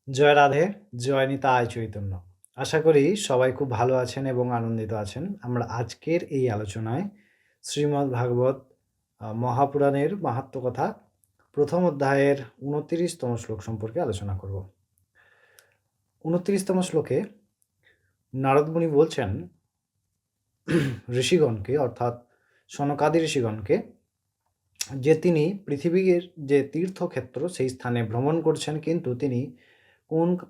জয় রাধে, জয় নিতাই চৈতন্য। আশা করি সবাই খুব ভালো আছেন এবং আনন্দিত আছেন। আমরা আজকের এই আলোচনায় শ্রীমদ্ ভাগবত মহাপুরাণের মাহাত্ম্য কথা প্রথম অধ্যায়ের ২৯তম শ্লোক সম্পর্কে আলোচনা করব। ২৯তম শ্লোকে নারদ মুনি বলছেন ঋষিগণকে, অর্থাৎ সনকাদি ঋষিগণকে, যে তিনি পৃথিবীর যে তীর্থক্ষেত্র সেই স্থানে ভ্রমণ করছেন, কিন্তু তিনি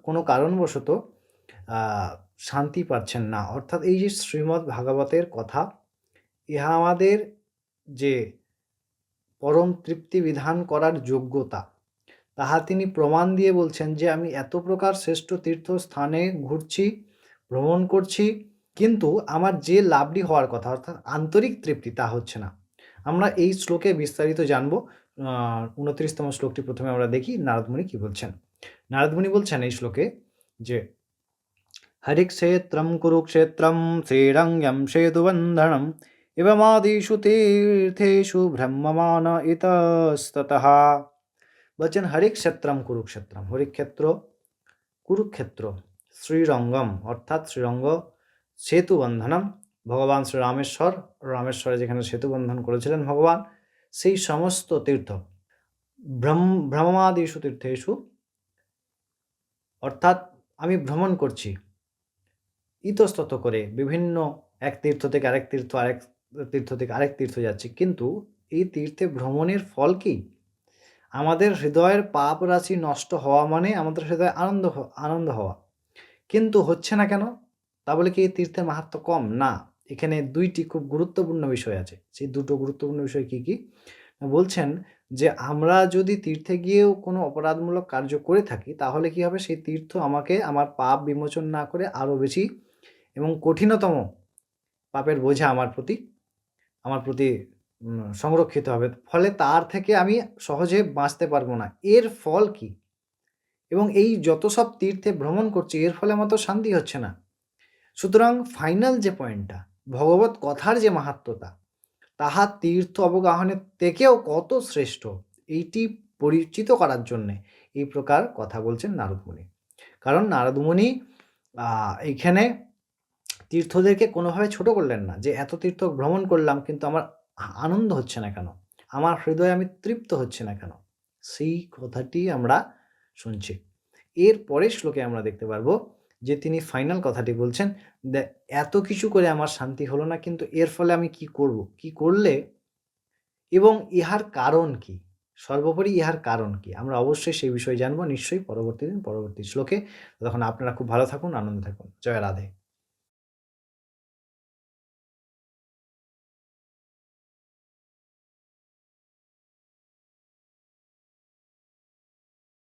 কোনো কারণবশত শান্তি পাচ্ছেন না। অর্থাৎ এই যে শ্রীমদ্ ভাগবতের কথা, ইহা আমাদের যে পরম তৃপ্তি বিধান করার যোগ্যতা, তাহা তিনি প্রমাণ দিয়ে বলছেন যে আমি এত প্রকার শ্রেষ্ঠ তীর্থস্থানে ঘুরছি, ভ্রমণ করছি, কিন্তু আমার যে লাভটি হওয়ার কথা অর্থাৎ আন্তরিক তৃপ্তি, তা হচ্ছে না। আমরা এই শ্লোকে বিস্তারিত জানব। ২৯তম শ্লোকটি প্রথমে আমরা দেখি নারদ মুনি কি বলছেন। নারদ মুনি বলছেন এই শ্লোকে যে হরিক্ষেত্রম কুরুক্ষেত্রম শ্রীরঙ্গম সেতুবন্ধনম এবমাদিষু তীর্থেষু ভ্রম্যমান ইতস্ততঃ। বলছেন হরিক্ষেত্রম কুরুক্ষেত্রম, হরিক্ষেত্র, কুরুক্ষেত্র, শ্রীরঙ্গম অর্থাৎ শ্রীরঙ্গ, সেতুবন্ধনম ভগবান শ্রীরামেশ্বর, রামেশ্বরে যেখানে সেতুবন্ধন করেছিলেন ভগবান, সেই সমস্ত তীর্থ, ভ্রমমাদিষু তীর্থেষু, অর্থাৎ আমি ভ্রমণ করছি ইতস্তত করে, বিভিন্ন এক তীর্থ থেকে আরেক তীর্থ, আরেক তীর্থ থেকে আরেক তীর্থ যাচ্ছি, কিন্তু এই তীর্থে ভ্রমণের ফল কি? আমাদের হৃদয়ের পাপ রাশি নষ্ট হওয়া মানে আমাদের হৃদয়ে আনন্দ হওয়া, কিন্তু হচ্ছে না কেন? তা বলে কি এই তীর্থের মাহাত্ম্য কম? না, এখানে দুইটি খুব গুরুত্বপূর্ণ বিষয় আছে। সেই দুটো গুরুত্বপূর্ণ বিষয় কি কি? বলছেন যে আমরা যদি তীর্থে গিয়েও কোনো অপরাধমূলক কার্য করে থাকি, তাহলে কি হবে? সেই তীর্থ আমাকে আমার পাপ বিমোচন না করে আরও বেশি এবং কঠিনতম পাপের বোঝা আমার প্রতি সংরক্ষিত হবে। ফলে তার থেকে আমি সহজে বাঁচতে পারবো না। এর ফল কি? এবং এই যত সব তীর্থে ভ্রমণ করছি, এর ফলে আমার তো শান্তি হচ্ছে না। সুতরাং ফাইনাল যে পয়েন্টটা, ভগবত কথার যে মাহাত্ম্যতা, তাহা তীর্থ অবগাহনের থেকেও কত শ্রেষ্ঠ, এইটি পরিচিত করার জন্যে এই প্রকার কথা বলছেন নারদ মুনি। কারণ নারদ মুনি এইখানে তীর্থদেরকে কোনোভাবে ছোট করলেন না, যে এত তীর্থ ভ্রমণ করলাম কিন্তু আমার আনন্দ হচ্ছে না কেন, আমার হৃদয়ে আমি তৃপ্ত হচ্ছে না কেন, সেই কথাটি আমরা শুনছি। এর পরের শ্লোকে আমরা দেখতে পারবো যে তিনি ফাইনাল কথাটি বলছেন, এত কিছু করে আমার শান্তি হলো না, কিন্তু এর ফলে আমি কি করব, কি করলে, এবং ইহার কারণ কি, সর্বোপরি ইহার কারণ কি, আমরা অবশ্যই সেই বিষয়ে জানবো নিশ্চয়ই পরবর্তী শ্লোকে। তখন আপনারা খুব ভালো থাকুন, আনন্দে থাকুন। জয় রাধে।